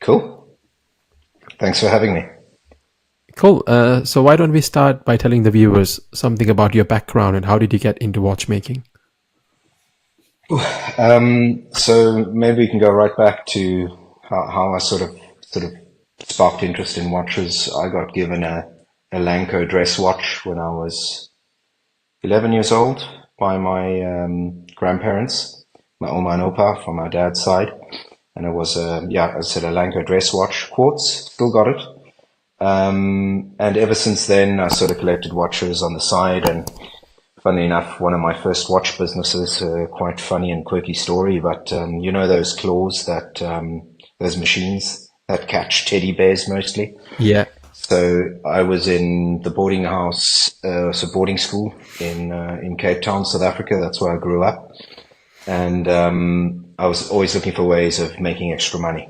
Cool. Thanks for having me. Cool. So why don't we start by telling the viewers something about your background and how did you get into watchmaking? So maybe we can go right back to how I sort of sparked interest in watches. I got given a Lanco dress watch when I was 11 years old by my grandparents, my Oma and Opa from my dad's side. And it was, as I said, a Lanco dress watch, quartz, still got it. And ever since then, I sort of collected watches on the side. And funnily enough, one of my first watch businesses, quite funny and quirky story, but you know those claws that, those machines that catch teddy bears mostly? Yeah. So I was in the boarding house, so boarding school in Cape Town, South Africa. That's where I grew up. And I was always looking for ways of making extra money.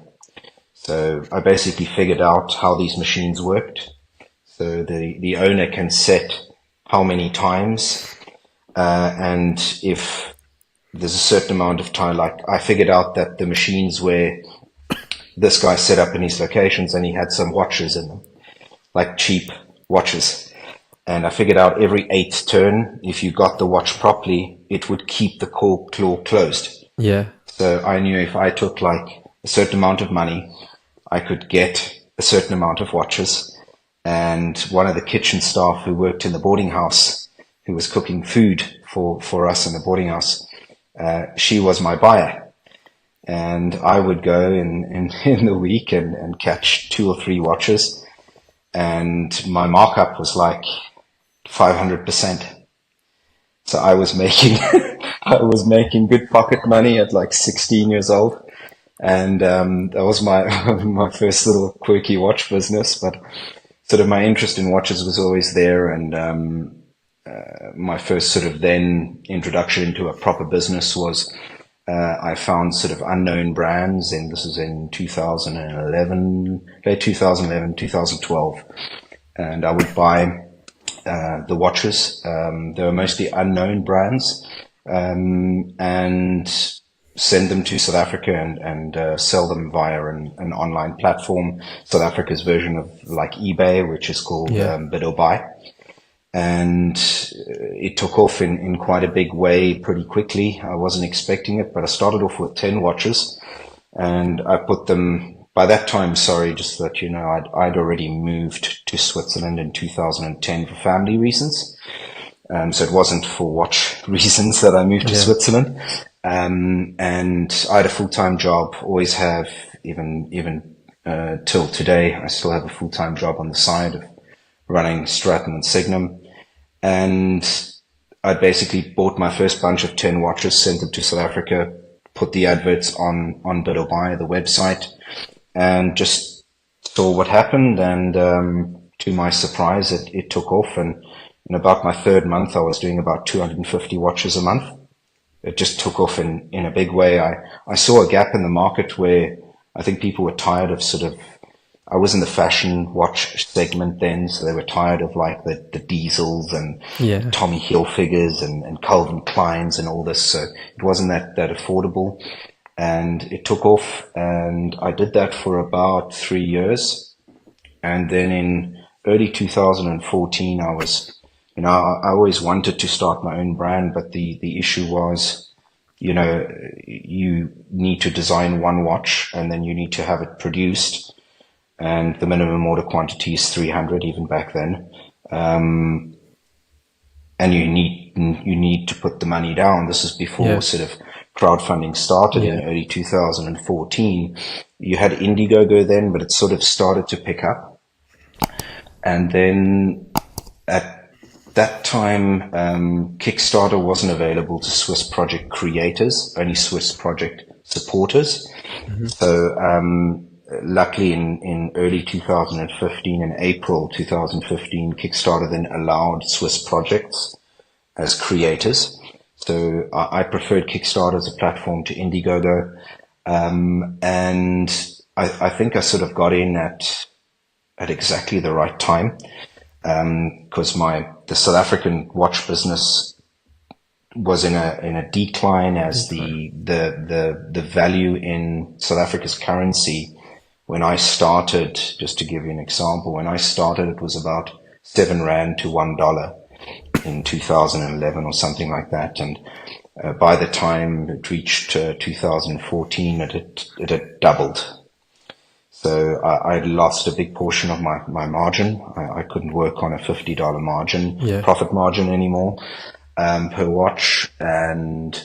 So I basically figured out how these machines worked. So the owner can set how many times, and if there's a certain amount of time, like I figured out that the machines where this guy set up in his locations and he had some watches in them, like cheap watches. And I figured out every eighth turn, if you got the watch properly, it would keep the claw closed. Yeah. So I knew if I took like a certain amount of money, I could get a certain amount of watches. And one of the kitchen staff who worked in the boarding house, who was cooking food for us in the boarding house, she was my buyer. And I would go in the week and catch 2 or 3 watches. And my markup was like 500%. So I was making, I was making good pocket money at like 16 years old. And, that was my, my first little quirky watch business, but sort of my interest in watches was always there. And, my first sort of then introduction into a proper business was, I found sort of unknown brands, and this is in 2011, late 2011, 2012. And I would buy, the watches. They were mostly unknown brands, and send them to South Africa and sell them via an online platform, South Africa's version of like eBay, which is called Bid or Buy. And it took off in quite a big way pretty quickly. I wasn't expecting it, but I started off with 10 watches and I put them, by that time, sorry, just to let you know, I'd already moved to Switzerland in 2010 for family reasons. So it wasn't for watch reasons that I moved to Switzerland. And I had a full-time job, always have, even till today, I still have a full-time job on the side of running Straton and Signum. And I basically bought my first bunch of 10 watches, sent them to South Africa, put the adverts on Bid or Buy, the website, and just saw what happened. And to my surprise, it took off. And in about my third month, I was doing about 250 watches a month. It just took off in a big way. I saw a gap in the market where I think people were tired of sort of, I was in the fashion watch segment then, so they were tired of like the Diesels and Tommy Hilfigers and Calvin Kleins and all this. So it wasn't that affordable, and it took off. And I did that for about 3 years. And then in early 2014, I was, I always wanted to start my own brand, but the issue was, you need to design one watch and then you need to have it produced. And the minimum order quantity is 300 even back then. And you need to put the money down. This is before sort of crowdfunding started in early 2014. You had Indiegogo then, but it sort of started to pick up. And then at that time, Kickstarter wasn't available to Swiss project creators, only Swiss project supporters. Mm-hmm. So, luckily in early 2015, in April 2015, Kickstarter then allowed Swiss projects as creators. So I preferred Kickstarter as a platform to Indiegogo. And I think I sort of got in at exactly the right time. Cause the South African watch business was in a decline as the value in South Africa's currency when I started, just to give you an example, when I started, it was about 7 Rand to $1 in 2011 or something like that. And by the time it reached 2014, it had doubled. So I lost a big portion of my margin. I couldn't work on a $50 margin, profit margin anymore, per watch. And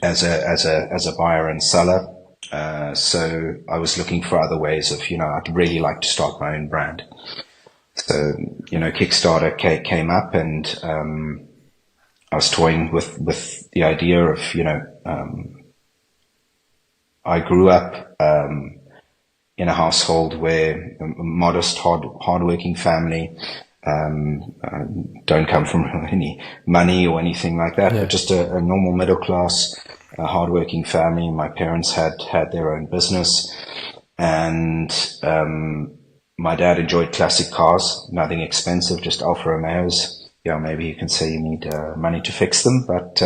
as a buyer and seller, so I was looking for other ways of, I'd really like to start my own brand. So, Kickstarter came up, and I was toying with the idea of, I grew up in a household where a modest, hardworking family, don't come from any money or anything like that, but just a normal middle class, hardworking family. My parents had their own business, and my dad enjoyed classic cars, nothing expensive, just Alfa Romeos. Maybe you can say you need money to fix them, but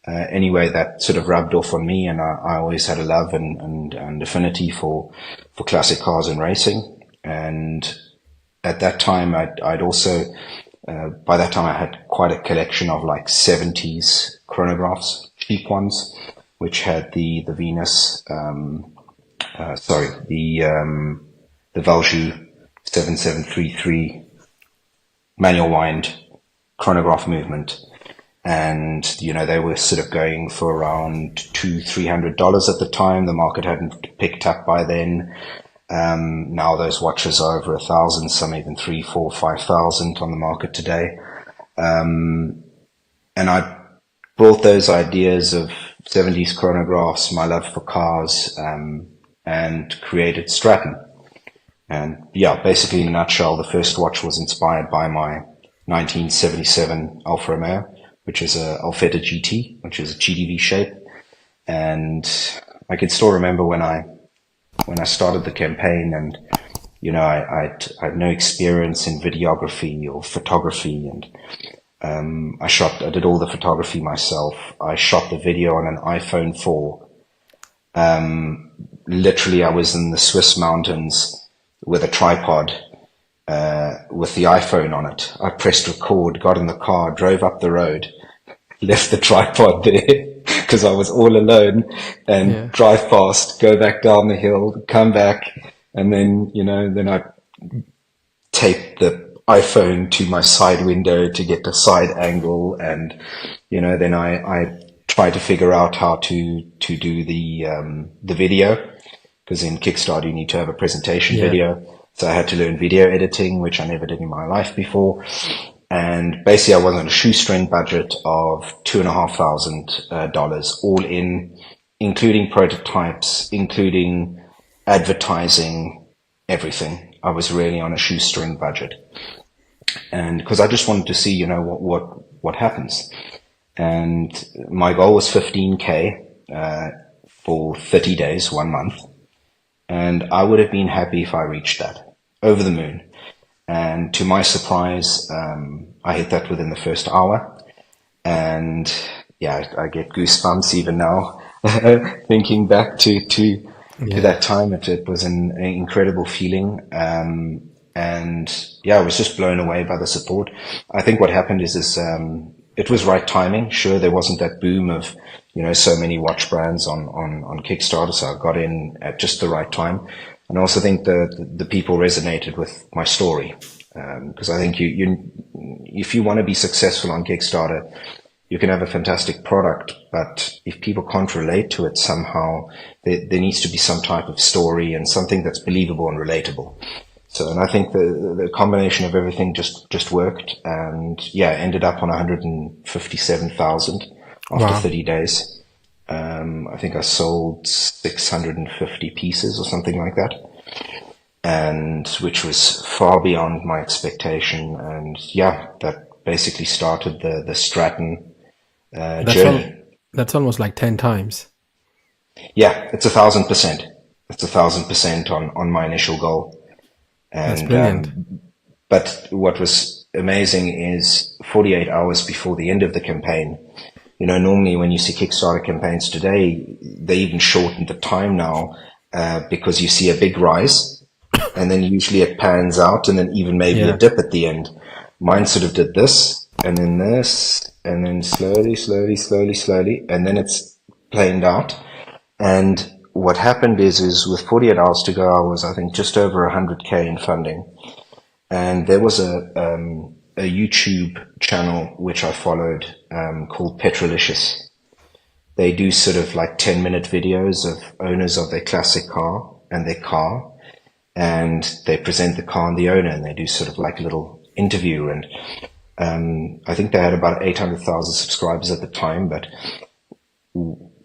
anyway, that sort of rubbed off on me, and I always had a love and affinity for classic cars and racing. And at that time, I'd also, by that time I had quite a collection of like 70s chronographs, cheap ones, which had the Venus, the Valjoux 7733 manual wind chronograph movement. And, they were sort of going for around $200-300 at the time. The market hadn't picked up by then. Now those watches are over 1,000, some even 3,000, 4,000, 5,000 on the market today. And I brought those ideas of 70s chronographs, my love for cars, and created Straton. And basically in a nutshell, the first watch was inspired by my 1977 Alfa Romeo, which is a Alfetta GT, which is a GDV shape. And I can still remember when I started the campaign, and, I had no experience in videography or photography, and I did all the photography myself. I shot the video on an iPhone 4. Literally, I was in the Swiss mountains with a tripod, with the iPhone on it. I pressed record, got in the car, drove up the road, left the tripod there because I was all alone, and drive fast, go back down the hill, come back, and then, then I taped the iPhone to my side window to get the side angle, and, then I tried to figure out how to do the video, because in Kickstarter you need to have a presentation video. So I had to learn video editing, which I never did in my life before. And basically I was on a shoestring budget of $2,500 all in, including prototypes, including advertising, everything. I was really on a shoestring budget. And because I just wanted to see, what happens. And my goal was 15K, for 30 days, 1 month. And I would have been happy if I reached that, over the moon. And to my surprise, I hit that within the first hour. And I get goosebumps even now, thinking back to that time. It was an incredible feeling. And I was just blown away by the support. I think what happened is it was right timing. Sure, there wasn't that boom of, so many watch brands on Kickstarter, so I got in at just the right time. And I also think the people resonated with my story, because I think if you want to be successful on Kickstarter, you can have a fantastic product, but if people can't relate to it somehow, there needs to be some type of story and something that's believable and relatable. So, and I think the combination of everything just worked, and ended up on 157,000 after 30 days. I think I sold 650 pieces or something like that, and which was far beyond my expectation. And that basically started the Straton journey. That's almost like 10 times. Yeah, it's 1,000%. It's 1,000% on my initial goal. And, that's brilliant. But what was amazing is 48 hours before the end of the campaign, normally when you see Kickstarter campaigns today, they even shortened the time now. because you see a big rise, and then usually it pans out, and then even maybe a Yeah. dip at the end. Mine sort of did this, and then this, and then slowly, slowly, slowly, slowly, and then it's planed out. And what happened is with 48 hours to go, I was, I think, just over 100K in funding. And there was a YouTube channel which I followed called Petrolicious. They do sort of like 10-minute videos of owners of their classic car and their car, and they present the car and the owner, and they do sort of like a little interview. And I think they had about 800,000 subscribers at the time, but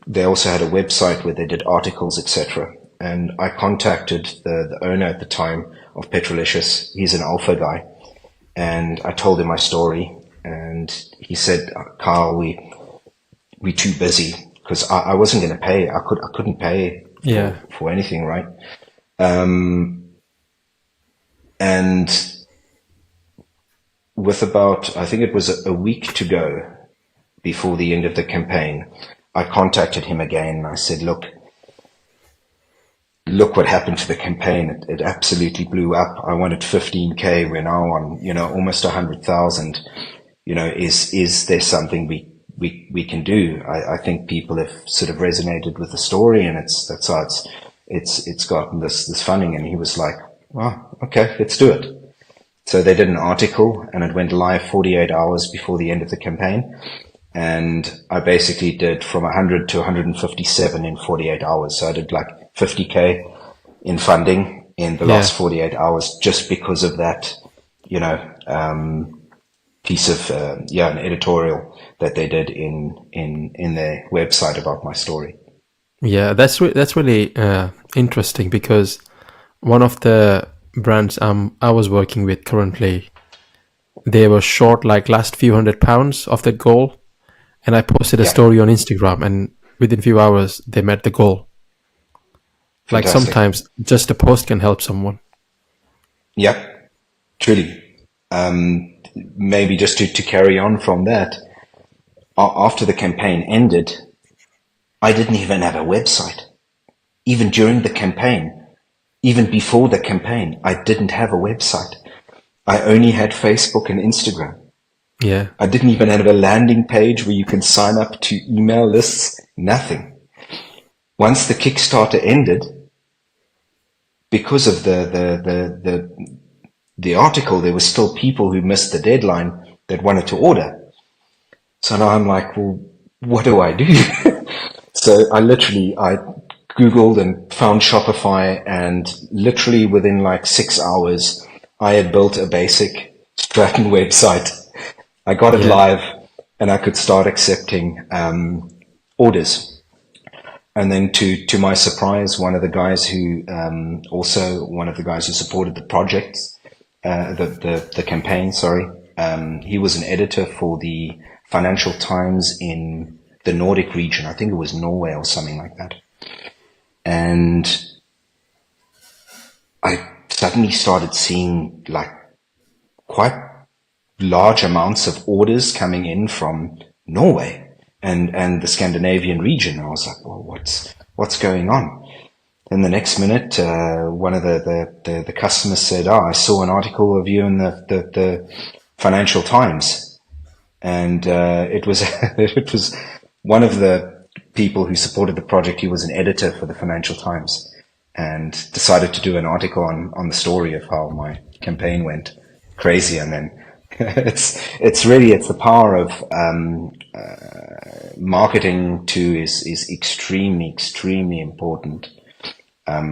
they also had a website where they did articles, etc. And I contacted the owner at the time of Petrolicious. He's an Alpha guy. And I told him my story. And he said, Carl, we too busy, because I wasn't going to pay. I couldn't pay for anything, right? And with about, I think it was a week to go before the end of the campaign, I contacted him again and I said, look what happened to the campaign. It absolutely blew up. I wanted 15K. We're now on, almost 100,000. Is there something we can do? I think people have sort of resonated with the story, and that's how it's gotten this funding. And he was like, well, okay, let's do it. So they did an article, and it went live 48 hours before the end of the campaign. And I basically did from 100 to 157 in 48 hours. So I did like 50K in funding in the last 48 hours, just because of that, piece of, an editorial that they did in their website about my story. Yeah, that's really interesting, because one of the brands I was working with currently, they were short like last few £100 of that goal. And I posted a story on Instagram, and within a few hours, they met the goal. Fantastic. Like sometimes just a post can help someone. Yeah, truly. Maybe just to carry on from that, after the campaign ended, I didn't even have a website. Even during the campaign, even before the campaign, I didn't have a website. I only had Facebook and Instagram. Yeah. I didn't even have a landing page where you can sign up to email lists, nothing. Once the Kickstarter ended, because of the article, there were still people who missed the deadline that wanted to order. So now I'm like, well, what do I do? So I Googled and found Shopify, and literally within like 6 hours, I had built a basic Straton website. I got it live, and I could start accepting orders. And then to my surprise, one of the guys who supported the project, the campaign, he was an editor for the Financial Times in the Nordic region. I think it was Norway or something like that. And I suddenly started seeing like quite large amounts of orders coming in from Norway and the Scandinavian region. I was like, well, what's going on? Then the next minute, one of the customers said, I saw an article of you in the Financial Times. And it was it was one of the people who supported the project. He was an editor for the Financial Times, and decided to do an article on the story of how my campaign went crazy. And then it's the power of marketing too is extremely important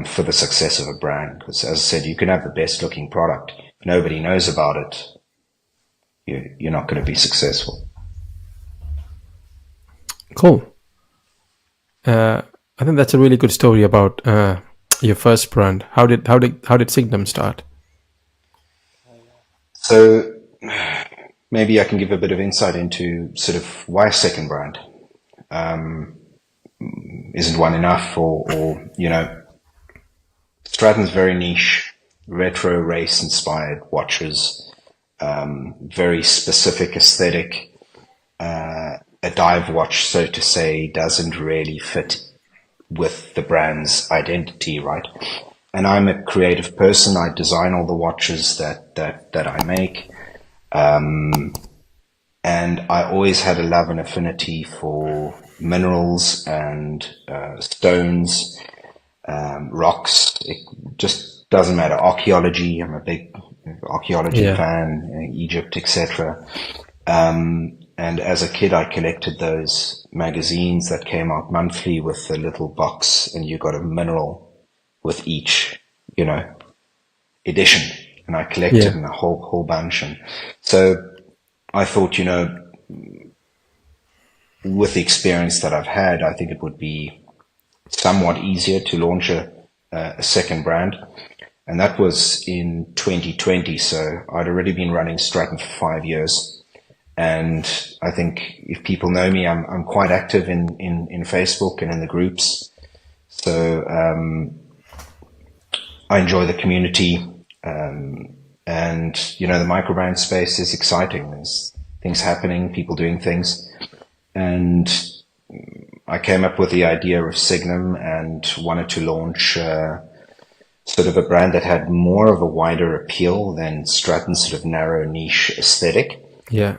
for the success of a brand. Because as I said, you can have the best looking product, if nobody knows about it, you're not going to be successful. Cool. I think that's a really good story about your first brand. How did Signum start? So maybe I can give a bit of insight into sort of why a second brand. Isn't one enough, or Straton's very niche, retro race inspired watches, very specific aesthetic. A dive watch, so to say, doesn't really fit with the brand's identity, right? And I'm a creative person. I design all the watches that I make. And I always had a love and affinity for minerals and stones, rocks. It just doesn't matter. Archaeology. I'm a big archaeology Yeah. fan, Egypt, etc. And as a kid, I collected those magazines that came out monthly with a little box, and you got a mineral with each, edition. And I collected Yeah. in a whole bunch. And so I thought, with the experience that I've had, I think it would be somewhat easier to launch a second brand. And that was in 2020. So I'd already been running Straton for 5 years. And I think if people know me, I'm quite active in Facebook and in the groups. So I enjoy the community. And, the microbrand space is exciting. There's things happening, people doing things. And I came up with the idea of Signum and wanted to launch sort of a brand that had more of a wider appeal than Stratton's sort of narrow niche aesthetic. Yeah.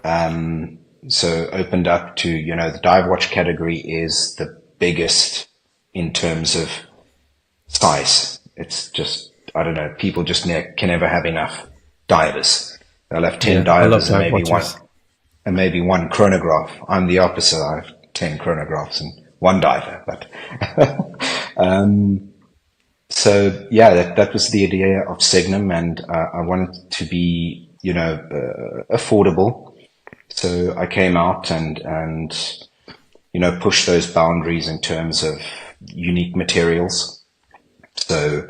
So opened up to, the dive watch category is the biggest in terms of size. It's just, I don't know, people just can never have enough divers. They'll have 10 Yeah. I love divers and dive watches. maybe one chronograph. I'm the opposite. I have 10 chronographs and one diver, but, so yeah, that was the idea of Signum, and I wanted to be, affordable. So I came out and pushed those boundaries in terms of unique materials. So,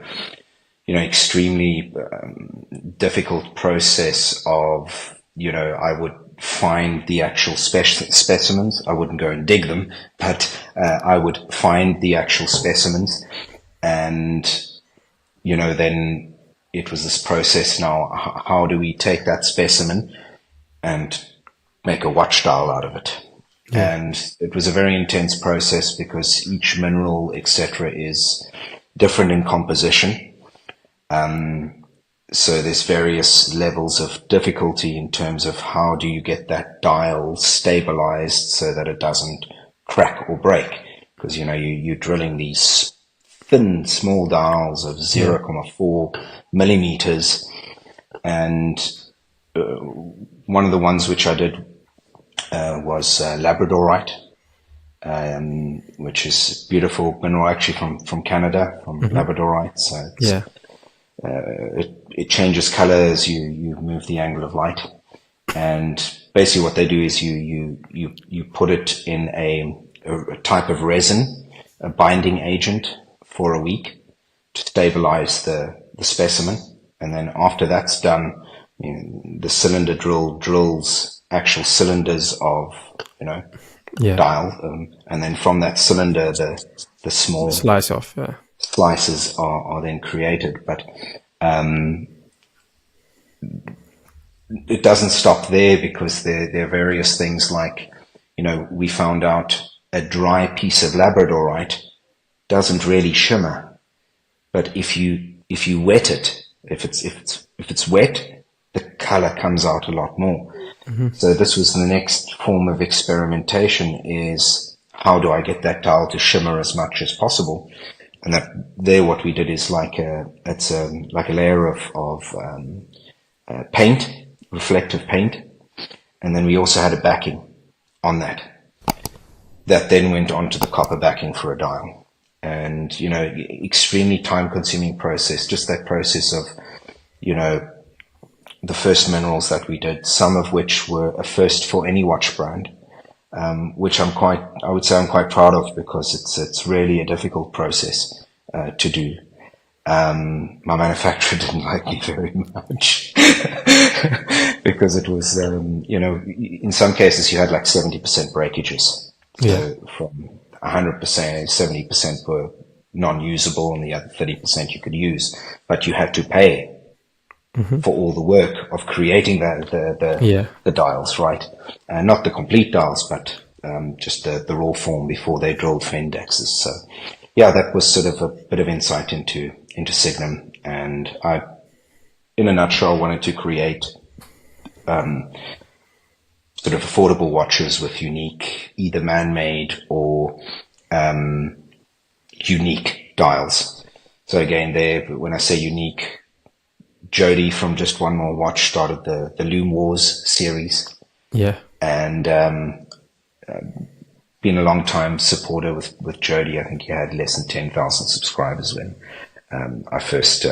extremely difficult process of, I would find the actual specimens. I wouldn't go and dig them, but I would find the actual specimens, and then it was this process. Now, how do we take that specimen and make a watch dial out of it? Yeah. And it was a very intense process because each mineral, etc., is different in composition. So there's various levels of difficulty in terms of how do you get that dial stabilized so that it doesn't crack or break. Because, you're drilling these thin, small dials of 0.4 millimeters. And one of the ones which I did was Labradorite, which is beautiful mineral, actually from Canada, from Labradorite. So Yeah. it changes color as you move the angle of light. And basically what they do is you put it in a type of resin, a binding agent, for a week to stabilize the specimen. And then after that's done, the cylinder drill drills actual cylinders of, dial. And then from that cylinder, the small Slice off. Yeah. slices are then created. But it doesn't stop there, because there are various things like, we found out a dry piece of Labradorite doesn't really shimmer, but if you wet it, if it's wet, the color comes out a lot more. So this was the next form of experimentation: is how do I get that dial to shimmer as much as possible? And what we did is like a layer of paint, reflective paint, and then we also had a backing on that then went on to the copper backing for a dial. And, extremely time-consuming process, just that process of, the first minerals that we did, some of which were a first for any watch brand, which I would say I'm quite proud of, because it's really a difficult process to do. My manufacturer didn't like me very much because it was, in some cases you had like 70% breakages. So from 100%, 70% were non-usable, and the other 30% you could use, but you had to pay for all the work of creating the dials, right? Not the complete dials, but just the raw form before they drilled for indexes. So yeah, that was sort of a bit of insight into Signum, and I, in a nutshell, wanted to create sort of affordable watches with unique, either man-made or unique dials. So again, there, when I say unique, Jody from Just One More Watch started the Loom Wars series, Yeah. and been a long time supporter with Jody. I think he had less than 10,000 subscribers when I first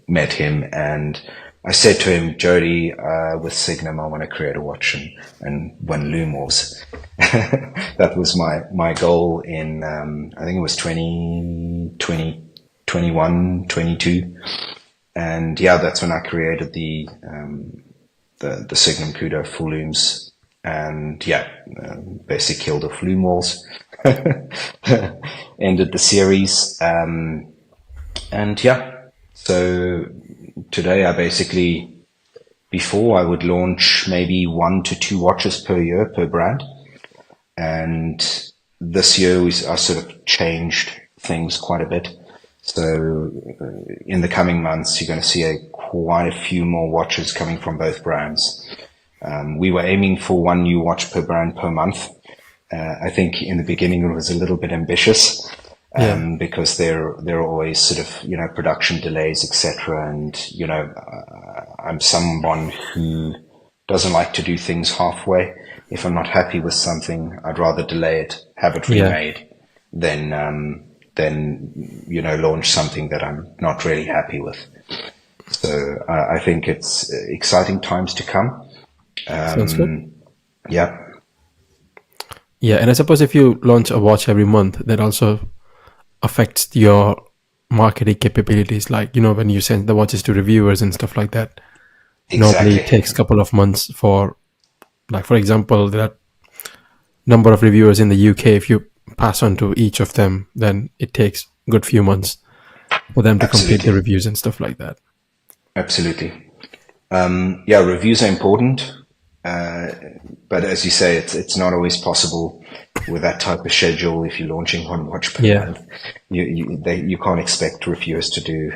met him, and I said to him, Jody, with Signum, I want to create a watch and win Loom Wars. That was my goal in, I think it was 2020, 21, 22. And yeah, that's when I created the Signum Kudo full looms, and yeah, basically killed off Loom Wars, ended the series. And yeah, so today I basically, before I would launch maybe 1 to 2 watches per year per brand. And this year I sort of changed things quite a bit. So in the coming months, you're going to see quite a few more watches coming from both brands. We were aiming for 1 new watch per brand per month. I think in the beginning it was a little bit ambitious, because there are always sort of, production delays, etc. And, I'm someone who doesn't like to do things halfway. If I'm not happy with something, I'd rather delay it, have it remade, than launch something that I'm not really happy with. So I think it's exciting times to come. Sounds good. Yeah. Yeah, and I suppose if you launch a watch every month, that also affects your marketing capabilities. Like, when you send the watches to reviewers and stuff like that, normally it takes a couple of months for, like, for example, there are number of reviewers in the UK. If you pass on to each of them, then it takes a good few months for them to complete the reviews and stuff like that. Absolutely. Yeah, reviews are important. But as you say, it's not always possible with that type of schedule. If you're launching 1 watch per month, you can't expect reviewers to do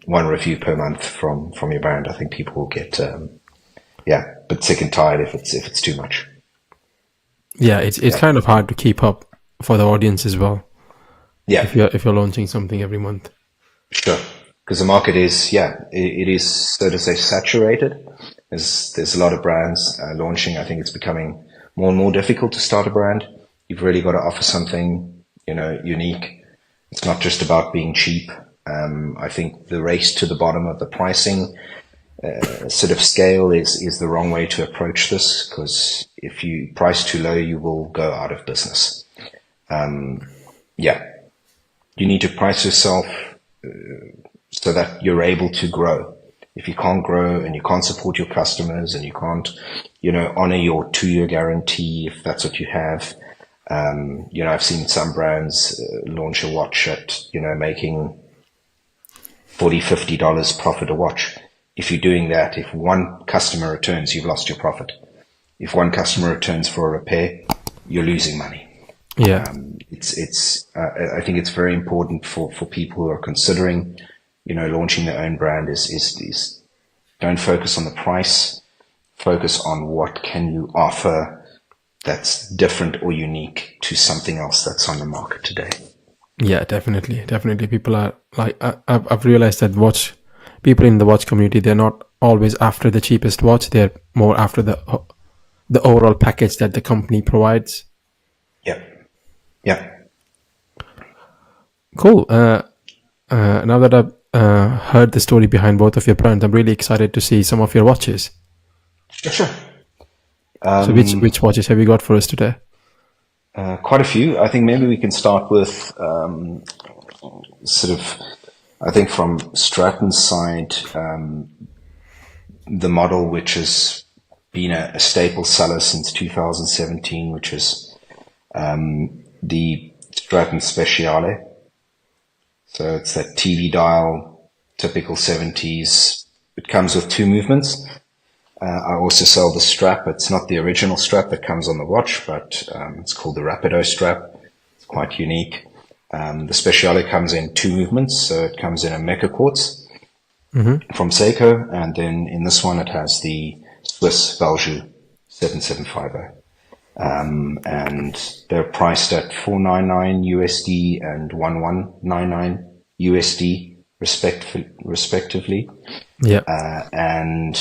1 review per month from your brand. I think people will get a bit sick and tired if it's too much. Yeah, it's kind of hard to keep up for the audience as well. Yeah, if you're launching something every month. Sure, because the market is it is, so to say, saturated. There's a lot of brands launching. I think it's becoming more and more difficult to start a brand. You've really got to offer something, unique. It's not just about being cheap. I think the race to the bottom of the pricing sort of scale is the wrong way to approach this, because if you price too low, you will go out of business. You need to price yourself so that you're able to grow. If you can't grow and you can't support your customers and you can't, honor your 2-year guarantee, if that's what you have, I've seen some brands launch a watch at, making $40, $50 profit a watch. If you're doing that, if 1 customer returns, you've lost your profit. If 1 customer returns for a repair, you're losing money. Yeah. I think it's very important for people who are considering, launching their own brand is don't focus on the price, focus on what can you offer that's different or unique to something else that's on the market today. Yeah, definitely. People are like, I've realized that people in the watch community, they're not always after the cheapest watch. They're more after the overall package that the company provides. Yeah. Cool. Now that I've heard the story behind both of your brands, I'm really excited to see some of your watches. Sure. So which watches have you got for us today? Quite a few. I think maybe we can start with I think from Straton's side, the model which has been a staple seller since 2017, which is the Straton Speciale. So it's that TV dial, typical 70s. It comes with 2 movements. I also sell the strap. It's not the original strap that comes on the watch, but it's called the Rapido strap. quite unique. The Speciale comes in two movements, so it comes in a Mecha quartz from Seiko, and then in this one it has the Swiss Valjoux 7750. And they're priced at $499 USD and $1199 USD respectively. Yeah. And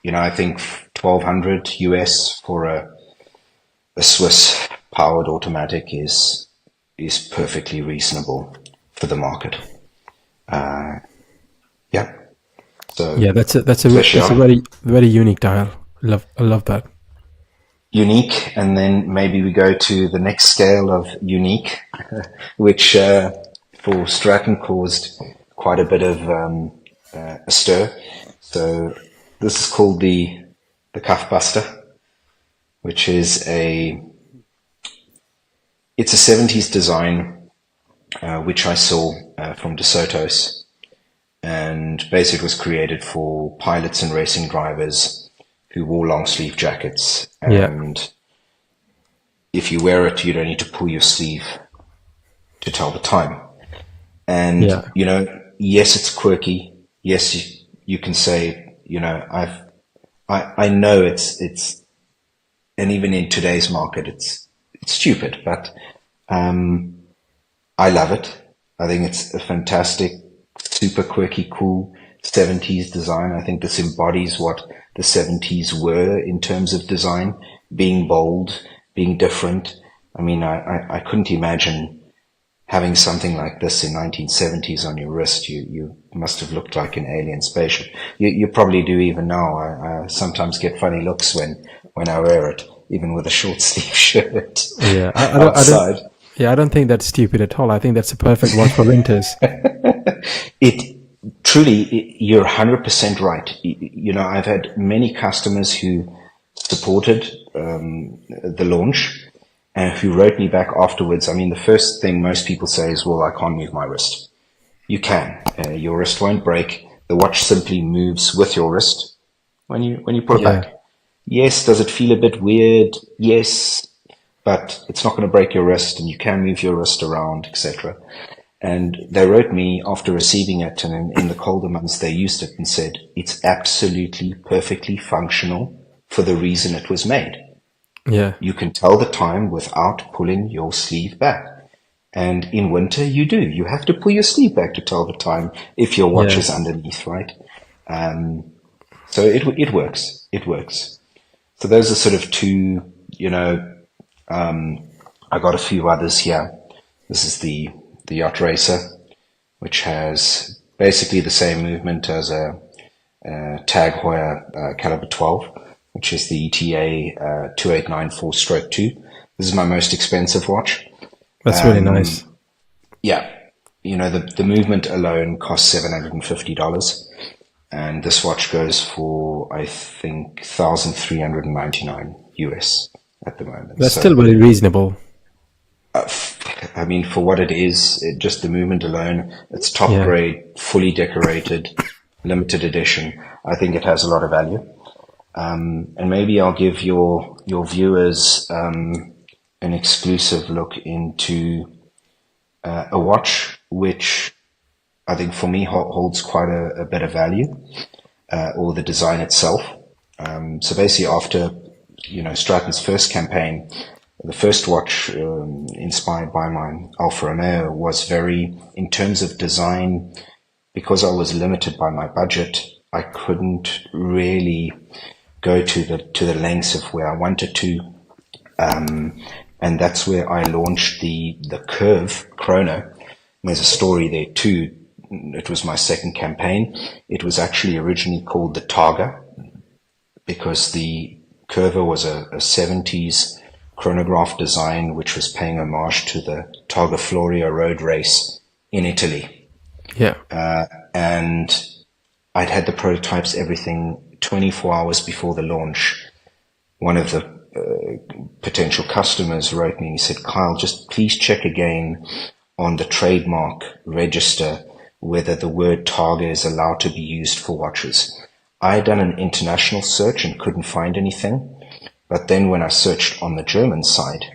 I think 1200 US for a Swiss powered automatic is perfectly reasonable for the market. Yeah. So Yeah, that's a very very unique dial. I love that. Unique, and then maybe we go to the next scale of unique, which for Straton caused quite a bit of a stir. So this is called the Cuff Buster, which is it's a 70s design, which I saw from De Soto's, and basically it was created for pilots and racing drivers who wore long sleeve jackets. And if you wear it, you don't need to pull your sleeve to tell the time. And, yes, it's quirky. Yes, you can say, I know it's, and even in today's market, it's stupid, but, I love it. I think it's a fantastic, super quirky, cool 70s design. I think this embodies what the 70s were in terms of design, being bold, being different. I mean, I couldn't imagine having something like this in 1970s on your wrist. You must have looked like an alien spaceship. You probably do even now. I sometimes get funny looks when I wear it, even with a short sleeve shirt. Yeah, outside. I don't think that's stupid at all. I think that's a perfect one for winters. Truly, you're 100% right. I've had many customers who supported the launch and who wrote me back afterwards. I mean, the first thing most people say is, well, I can't move my wrist. You can. Your wrist won't break. The watch simply moves with your wrist when you pull it back. Yes, does it feel a bit weird? Yes, but it's not going to break your wrist, and you can move your wrist around, etc. And they wrote me after receiving it, and in the colder months they used it and said, it's absolutely perfectly functional for the reason it was made. Yeah. You can tell the time without pulling your sleeve back. And in winter you do. You have to pull your sleeve back to tell the time if your watch is underneath, right? So it works. It works. So those are sort of two, I got a few others here. This is the Yacht Racer, which has basically the same movement as a Tag Heuer caliber 12, which is the ETA 2894/2. This is my most expensive watch. That's really nice. Yeah. The movement alone costs $750, and this watch goes for, I think, $1,399 US at the moment. That's still very reasonable. I mean, for what it is, just the movement alone, it's top grade, fully decorated, limited edition. I think it has a lot of value. And maybe I'll give your viewers an exclusive look into a watch which I think for me holds quite a bit of value, or the design itself. So basically after, Straton's first campaign, the first watch inspired by my Alfa Romeo was very, in terms of design, because I was limited by my budget, I couldn't really go to the lengths of where I wanted to. And that's where I launched the Curve Chrono. There's a story there too. It was my second campaign. It was actually originally called the Targa because the Curva was a 70s chronograph design which was paying homage to the Targa Florio road race in Italy. Yeah. And I'd had the prototypes, everything, 24 hours before the launch. One of the potential customers wrote me and he said, Kyle, just please check again on the trademark register whether the word Targa is allowed to be used for watches. I had done an international search and couldn't find anything. But then when I searched on the German side,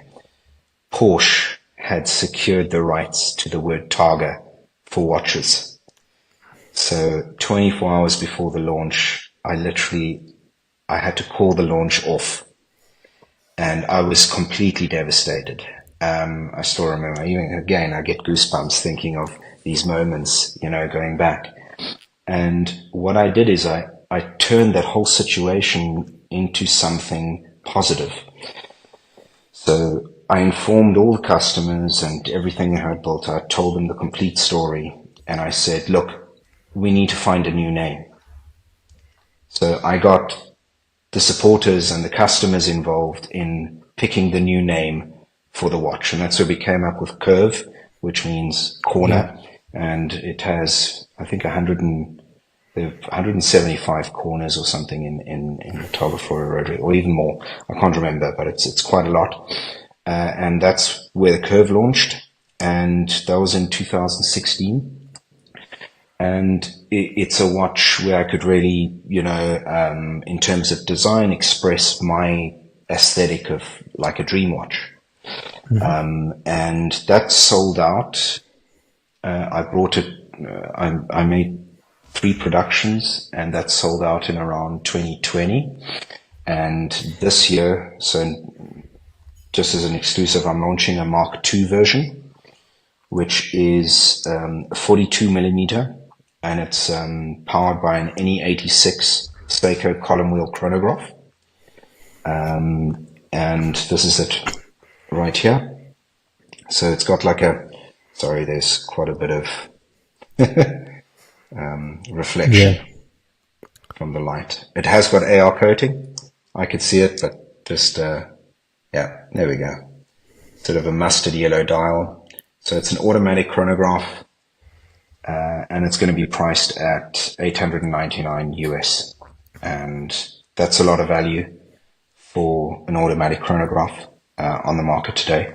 Porsche had secured the rights to the word Targa for watches. So 24 hours before the launch, I had to call the launch off, and I was completely devastated. I still remember, even again, I get goosebumps thinking of these moments, going back. And what I did is I turned that whole situation into something positive. So I informed all the customers and everything I had built. I told them the complete story, and I said, look, we need to find a new name. So I got the supporters and the customers involved in picking the new name for the watch. And that's where we came up with Curve, which means corner. Yeah. And it has, I think, 175 corners or something in the Targa Florio rotary, or even more. I can't remember, but it's quite a lot. And that's where the Curve launched. And that was in 2016. And it's a watch where I could really, in terms of design, express my aesthetic of like a dream watch. Mm-hmm. And that sold out. I brought it, I made 3 productions, and that sold out in around 2020. And this year, so just as an exclusive, I'm launching a Mark II version, which is 42 millimeter. And it's powered by an NE86 Seiko column wheel chronograph. And this is it right here. So it's got like there's quite a bit of reflection from the light. It has got AR coating. I could see it, but just, there we go. Sort of a mustard yellow dial. So it's an automatic chronograph. And it's going to be priced at $899 US. And that's a lot of value for an automatic chronograph on the market today.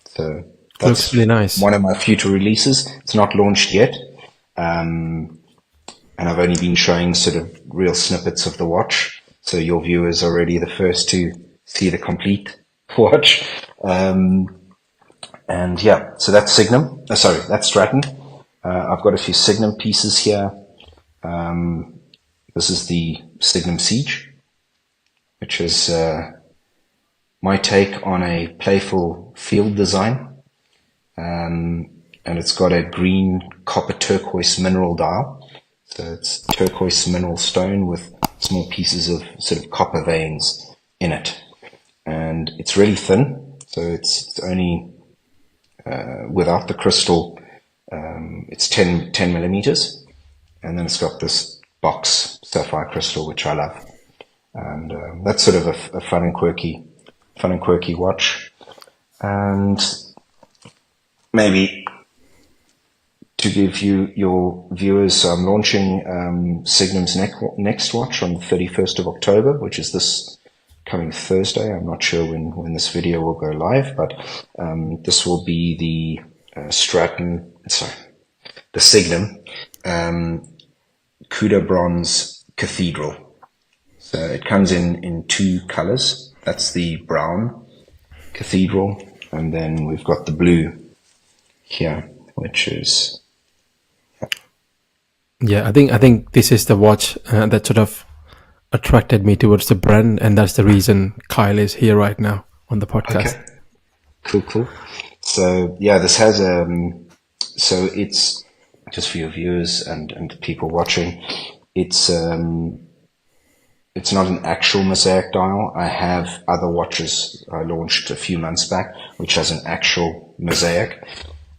So that's really nice. One of my future releases. It's not launched yet. And I've only been showing sort of real snippets of the watch. So your viewers are already the first to see the complete watch. So that's Signum. That's Straton. I've got a few Signum pieces here. This is the Signum Siege, which is my take on a playful field design. And it's got a green copper turquoise mineral dial. So it's turquoise mineral stone with small pieces of sort of copper veins in it. And it's really thin. So it's only... without the crystal, it's 10 millimeters, and then it's got this box sapphire crystal, which I love, and that's sort of a fun and quirky watch. And maybe to give you your viewers, I'm launching Signum's next watch on the 31st of October, which is this coming Thursday. I'm not sure when this video will go live, but this will be the Signum Cuda Bronze Cathedral. So it comes in 2 colors. That's the brown Cathedral, and then we've got the blue here, which is I think this is the watch that sort of attracted me towards the brand, and that's the reason Kyle is here right now on the podcast. Okay. Cool. So this has so it's just for your viewers and people watching. It's not an actual mosaic dial. I have other watches I launched a few months back which has an actual mosaic.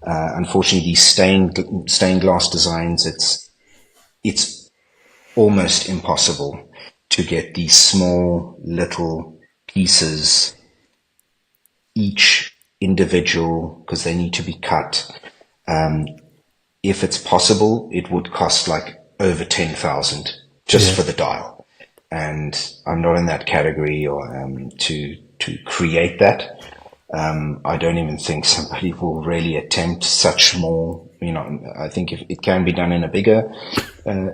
Unfortunately, these stained glass designs, it's almost impossible to get these small little pieces, each individual, because they need to be cut. If it's possible, it would cost like over 10,000 just for the dial. And I'm not in that category or to create that. I don't even think somebody will really attempt such small, I think if it can be done in a bigger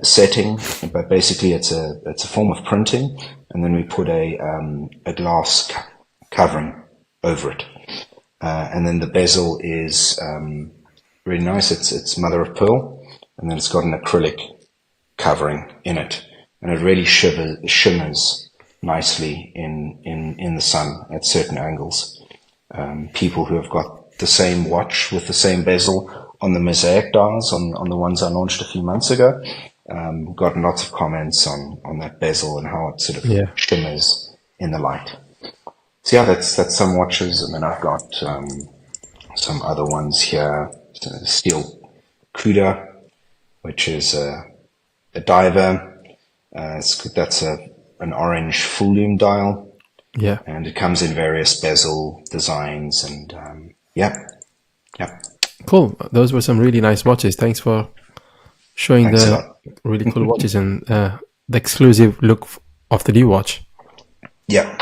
setting, but basically it's a form of printing, and then we put a glass covering over it. And then the bezel is really nice. It's mother of pearl, and then it's got an acrylic covering in it, and it really shimmers nicely in the sun at certain angles. People who have got the same watch with the same bezel on the mosaic dials, on the ones I launched a few months ago, got lots of comments on that bezel and how it sort of shimmers in the light. So yeah, that's some watches, and then I've got some other ones here. Steel Cuda, which is a diver. That's an orange full lume dial. Yeah. And it comes in various bezel designs, and yeah. Cool. Those were some really nice watches. Thanks for showing Thanks a the lot. really cool watches and the exclusive look of the new watch. Yeah,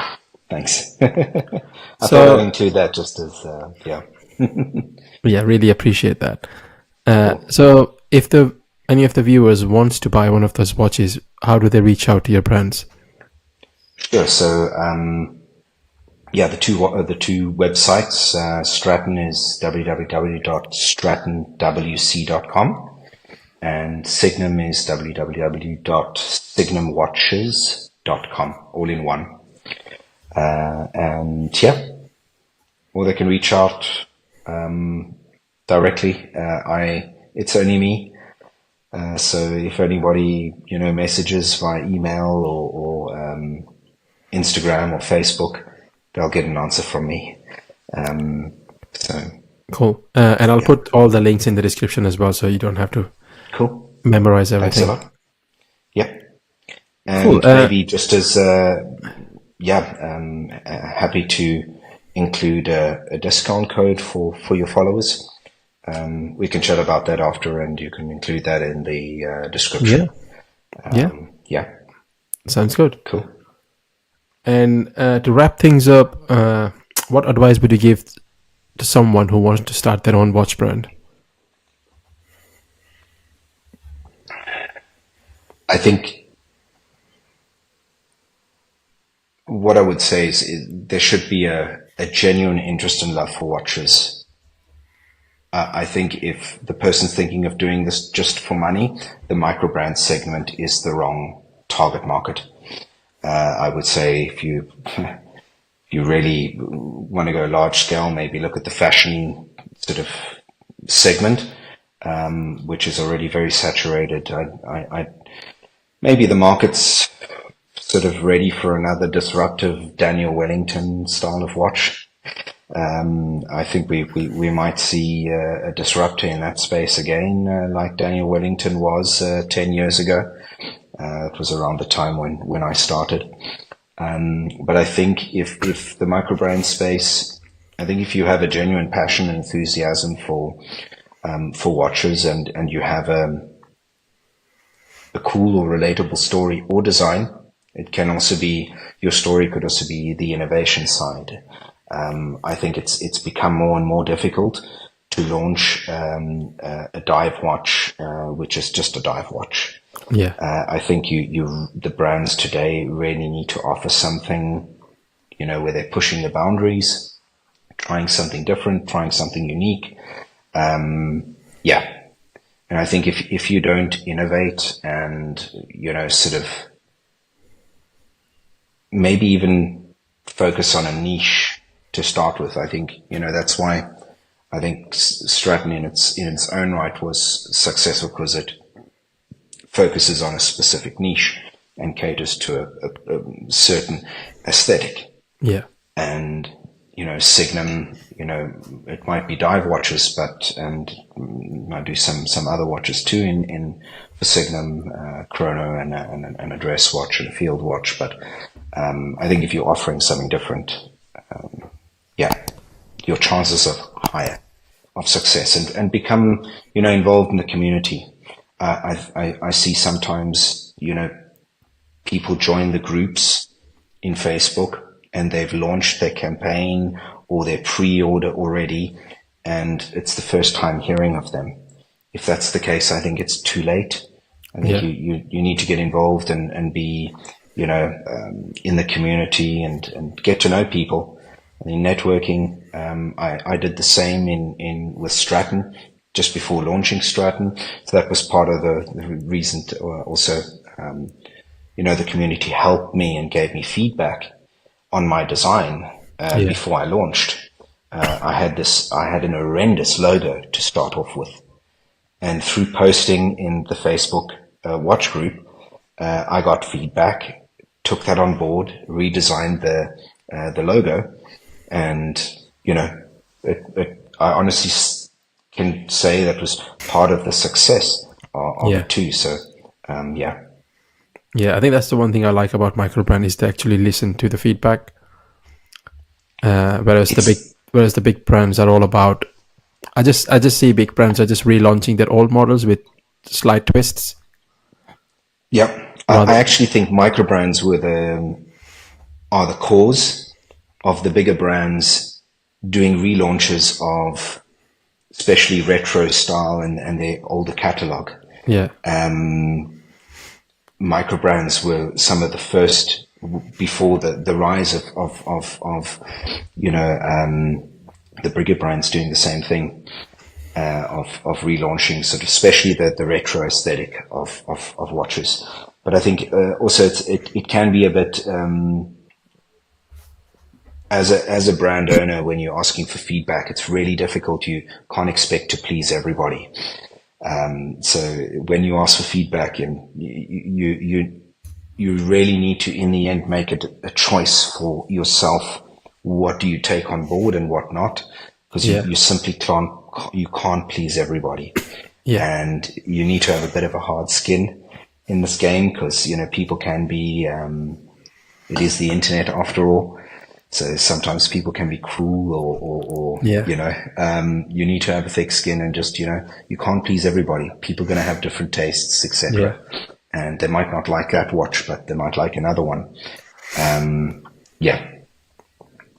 thanks. I thought I'd include that just as, yeah. Yeah, really appreciate that. So if any of the viewers wants to buy one of those watches, how do they reach out to your brands? Sure. So, yeah, the two websites, Straton is www.stratonwc.com, and Signum is www.signumwatches.com, all in one. And yeah, or they can reach out directly. It's only me. So if anybody, messages via email or Instagram or Facebook, they'll get an answer from me. So cool. And I'll put all the links in the description as well, so you don't have to memorize everything. Thanks a lot. Yeah. And maybe just as, happy to include a discount code for your followers. We can chat about that after, and you can include that in the description. Yeah. Sounds good. Cool. And to wrap things up, what advice would you give to someone who wants to start their own watch brand? I think what I would say is there should be a genuine interest and love for watches. I think if the person's thinking of doing this just for money, the micro brand segment is the wrong target market. I would say if you really want to go large scale, maybe look at the fashion sort of segment, which is already very saturated. Maybe the market's sort of ready for another disruptive Daniel Wellington style of watch. I think we might see a disruptor in that space again, like Daniel Wellington was 10 years ago. It was around the time when I started. But I think if the micro brand space, I think if you have a genuine passion and enthusiasm for watches, and you have a cool or relatable story or design, it can also be, your story could also be the innovation side. I think it's become more and more difficult to launch a dive watch, which is just a dive watch. Yeah. I think the brands today really need to offer something, where they're pushing the boundaries, trying something different, trying something unique. And I think if you don't innovate and, sort of maybe even focus on a niche to start with, I think, that's why I think Straton in its own right was successful, because it focuses on a specific niche and caters to a certain aesthetic. Yeah. And, Signum, it might be dive watches, and might do some other watches too in for Signum, chrono and a dress watch and a field watch. But I think if you're offering something different, your chances are higher of success and become, involved in the community. I see sometimes, people join the groups in Facebook and they've launched their campaign or their pre-order already, and it's the first time hearing of them. If that's the case, I think it's too late. I think you need to get involved and be, in the community and get to know people. I think networking, I did the same with Straton just before launching Straton. So that was part of the reason to, also, the community helped me and gave me feedback on my design Yeah. before I launched. I had an horrendous logo to start off with. And through posting in the Facebook watch group, I got feedback, took that on board, redesigned the logo, and I honestly can say that was part of the success of Yeah. it too. So, yeah, Yeah, I think that's the one thing I like about microbrand is they actually listen to the feedback. Whereas it's the big brands are all about. I just see big brands are just relaunching their old models with slight twists. yeah. I Rather, actually think microbrands are the cause of the bigger brands doing relaunches of especially retro style and their older catalog. yeah, Microbrands were some of the first before the rise of the bigger brands doing the same thing, of relaunching sort of especially the retro aesthetic of watches. But I think also it can be a bit as a brand owner, when you're asking for feedback, it's really difficult. You can't expect to please everybody. So when you ask for feedback, and you really need to, in the end, make it a choice for yourself. What do you take on board and what not? Because yeah, you simply can't please everybody, yeah, and you need to have a bit of a hard skin in this game, because people can be. It is the internet after all. So sometimes people can be cruel, or yeah, you need to have a thick skin, and just, you can't please everybody. People are going to have different tastes, yeah. etc. And they might not like that watch, but they might like another one. Yeah,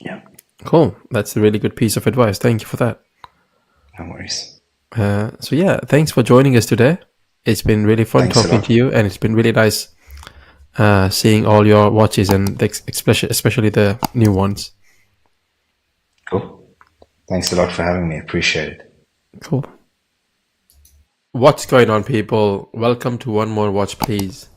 yeah, Cool. That's a really good piece of advice. Thank you for that. no worries. So yeah, thanks for joining us today. It's been really fun Thanks a talking lot. to you, and it's been really nice seeing all your watches and especially the new ones. Cool. Thanks a lot for having me. Appreciate it. Cool. What's going on, people? Welcome to one more watch, please.